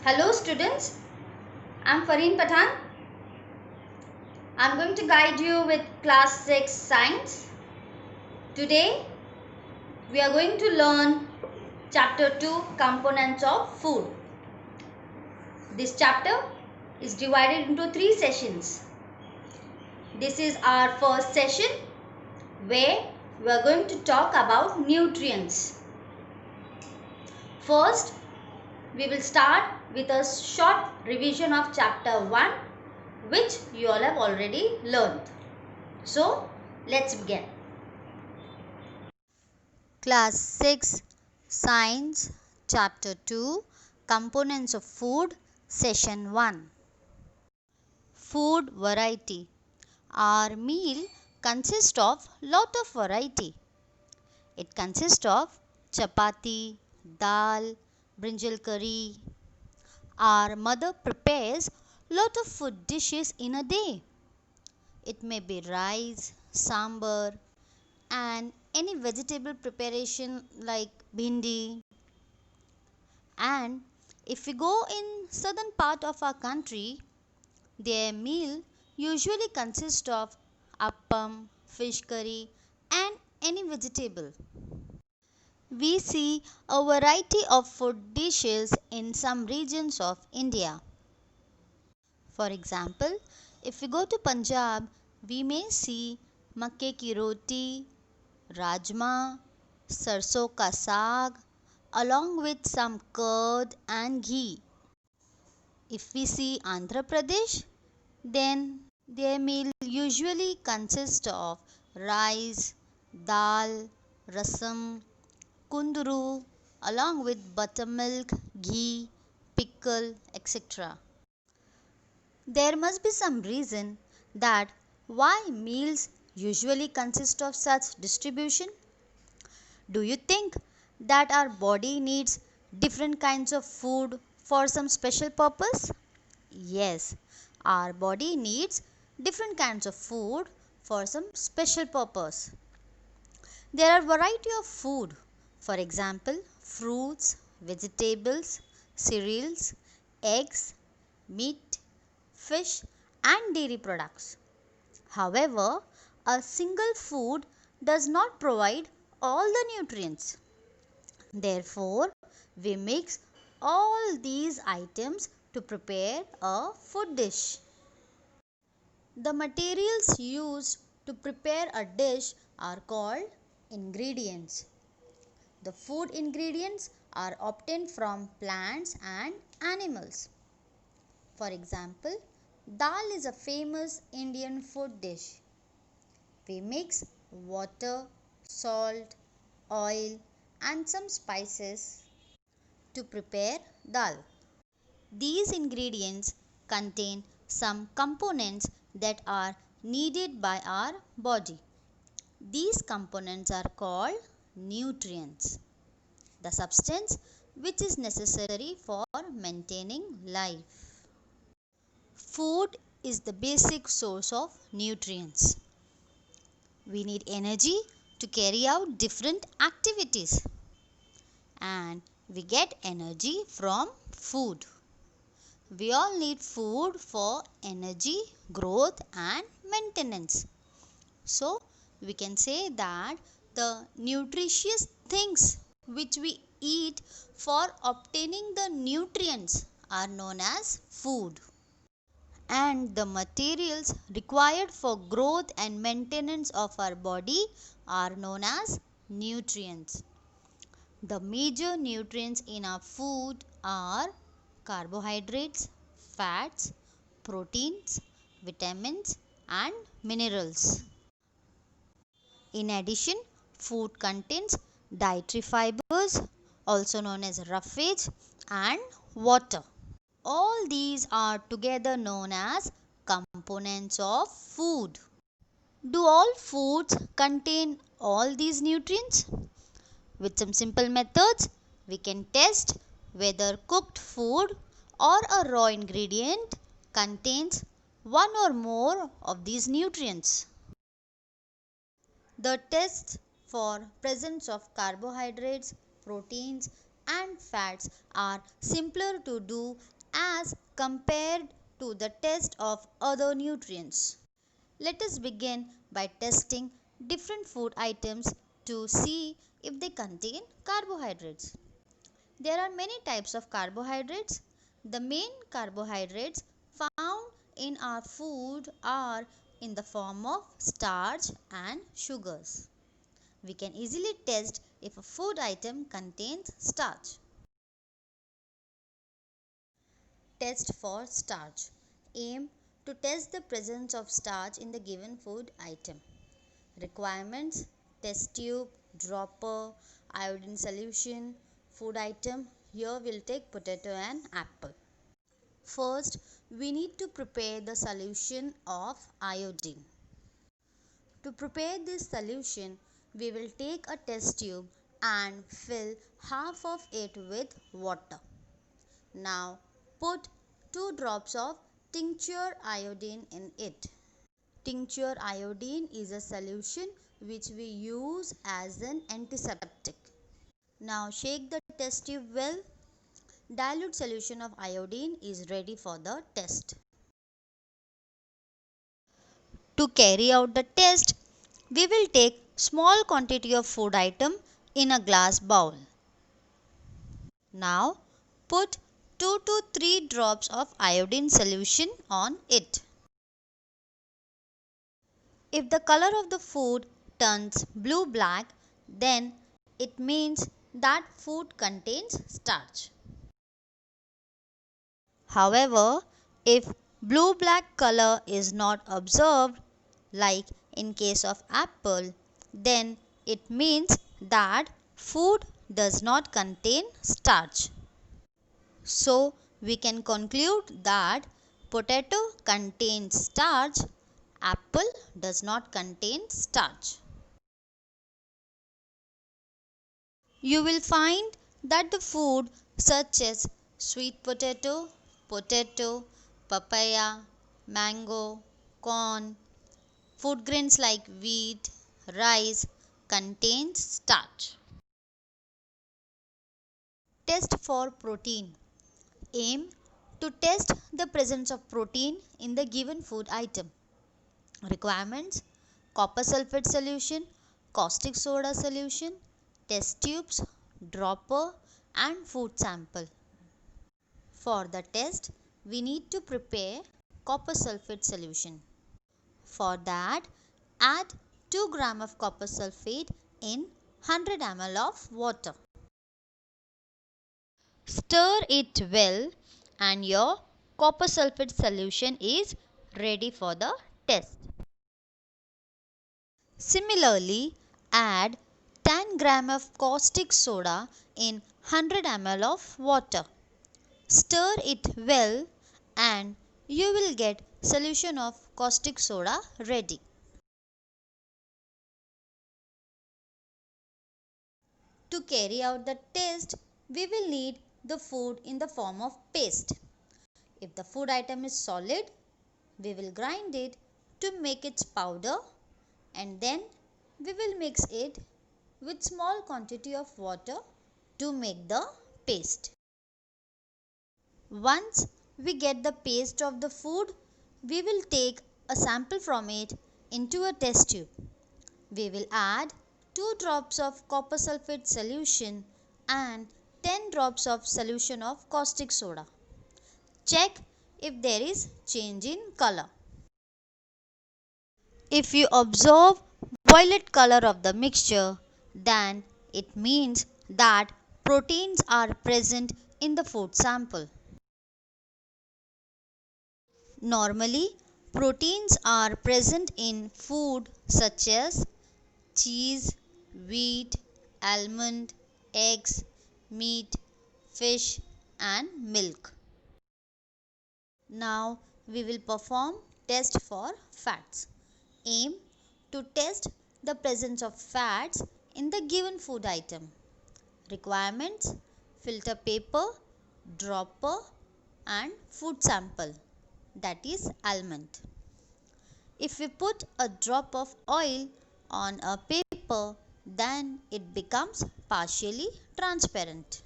Hello students, I'm Fareen Pathan. I'm going to guide you with class 6 science. Today we are going to learn chapter 2 components of food. This chapter is divided into 3 sessions. This is our first session where we are going to talk about nutrients. First, we will start with a short revision of chapter 1 which you all have already learned. So, let's begin. Class 6 Science Chapter 2 Components of Food Session 1 Food Variety. Our meal consists of lot of variety. It consists of chapati, dal, brinjal curry. Our mother prepares lot of food dishes in a day. It may be rice, sambar, and any vegetable preparation like bhindi. And if we go in southern part of our country, their meal usually consists of appam, fish curry and any vegetable. We see a variety of food dishes in some regions of India. For example, if we go to Punjab, we may see makke ki roti, rajma, sarson ka saag, along with some curd and ghee. If we see Andhra Pradesh, then their meal usually consists of rice, dal, rasam, kunduru, along with buttermilk, ghee, pickle, etc. There must be some reason that why meals usually consist of such distribution. Do you think that our body needs different kinds of food for some special purpose? Yes, our body needs different kinds of food for some special purpose. There are variety of food. For example, fruits, vegetables, cereals, eggs, meat, fish and dairy products. However, a single food does not provide all the nutrients. Therefore, we mix all these items to prepare a food dish. The materials used to prepare a dish are called ingredients. The food ingredients are obtained from plants and animals. For example, dal is a famous Indian food dish. We mix water, salt, oil and some spices to prepare dal. These ingredients contain some components that are needed by our body. These components are called nutrients, the substance which is necessary for maintaining life. Food is the basic source of nutrients. We need energy to carry out different activities, and we get energy from food. We all need food for energy, growth and maintenance. So, we can say that the nutritious things which we eat for obtaining the nutrients are known as food. And the materials required for growth and maintenance of our body are known as nutrients. The major nutrients in our food are carbohydrates, fats, proteins, vitamins and minerals. In addition, food contains dietary fibers, also known as roughage, and water. All these are together known as components of food. Do all foods contain all these nutrients? With some simple methods, we can test whether cooked food or a raw ingredient contains one or more of these nutrients. The tests for presence of carbohydrates, proteins and fats are simpler to do as compared to the test of other nutrients. Let us begin by testing different food items to see if they contain carbohydrates. There are many types of carbohydrates. The main carbohydrates found in our food are in the form of starch and sugars. We can easily test if a food item contains starch. Test for starch. Aim to test the presence of starch in the given food item. Requirements: test tube, dropper, iodine solution, food item. Here we'll take potato and apple. First, we need to prepare the solution of iodine. To prepare this solution, we will take a test tube and fill half of it with water. Now, put 2 drops of tincture iodine in it. Tincture iodine is a solution which we use as an antiseptic. Now shake the test tube well. Dilute solution of iodine is ready for the test. To carry out the test, we will take small quantity of food item in a glass bowl. Now put 2 to 3 drops of iodine solution on it. If the color of the food turns blue-black, then it means that food contains starch. However, if blue-black color is not observed, like in case of apple, then it means that food does not contain starch. So, we can conclude that potato contains starch, apple does not contain starch. You will find that the food such as sweet potato, papaya, mango, corn, food grains like wheat, rice contains starch. Test for protein. Aim to test the presence of protein in the given food item. Requirements: copper sulfate solution, caustic soda solution, test tubes, dropper and food sample. For the test, we need to prepare copper sulfate solution. For that, add 2 gram of copper sulfate in 100 ml of water. Stir it well and your copper sulfate solution is ready for the test. Similarly, add 10 gram of caustic soda in 100 ml of water. Stir it well and you will get solution of caustic soda ready. To carry out the test, we will need the food in the form of paste. If the food item is solid, we will grind it to make its powder and then we will mix it with small quantity of water to make the paste. Once we get the paste of the food, we will take a sample from it into a test tube. We will add 2 drops of copper sulfate solution and 10 drops of solution of caustic soda. Check if there is change in color. If you observe violet color of the mixture, then it means that proteins are present in the food sample. Normally, proteins are present in food such as cheese, wheat, almond, eggs, meat, fish and milk. Now we will perform test for fats. Aim to test the presence of fats in the given food item. Requirements: filter paper, dropper and food sample, that is almond. If we put a drop of oil on a paper, then it becomes partially transparent.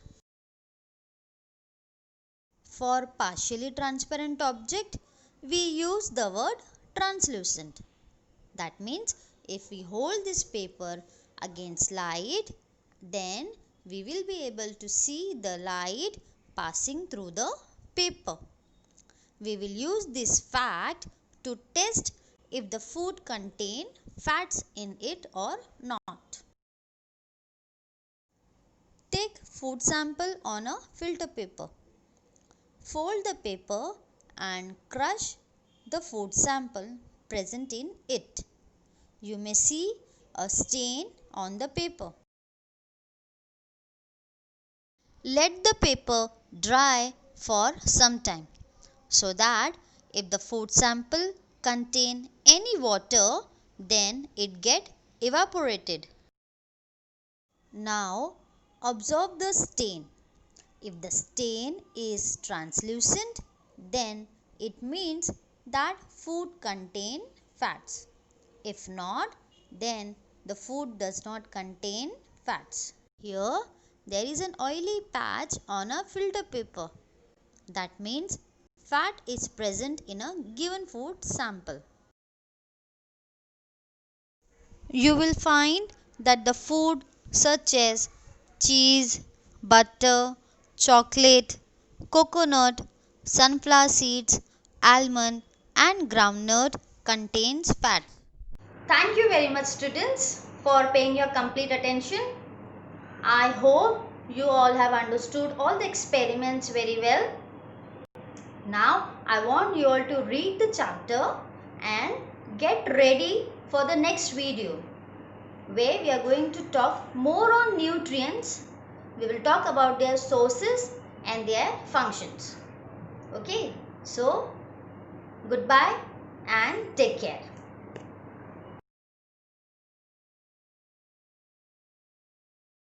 For partially transparent object, we use the word translucent. That means if we hold this paper against light, then we will be able to see the light passing through the paper. We will use this fact to test if the food contain fats in it or not. Take food sample on a filter paper. Fold the paper and crush the food sample present in it. You may see a stain on the paper. Let the paper dry for some time so that if the food sample contain any water, then it get evaporated. Now observe the stain. If the stain is translucent, then it means that food contain fats. If not, then the food does not contain fats. Here there is an oily patch on a filter paper. That means fat is present in a given food sample. You will find that the food such as cheese, butter, chocolate, coconut, sunflower seeds, almond and groundnut contains fat. Thank you very much, students, for paying your complete attention. I hope you all have understood all the experiments very well. Now I want you all to read the chapter and get ready for the next video, where we are going to talk more on nutrients. We will talk about their sources and their functions. Okay, so goodbye and take care.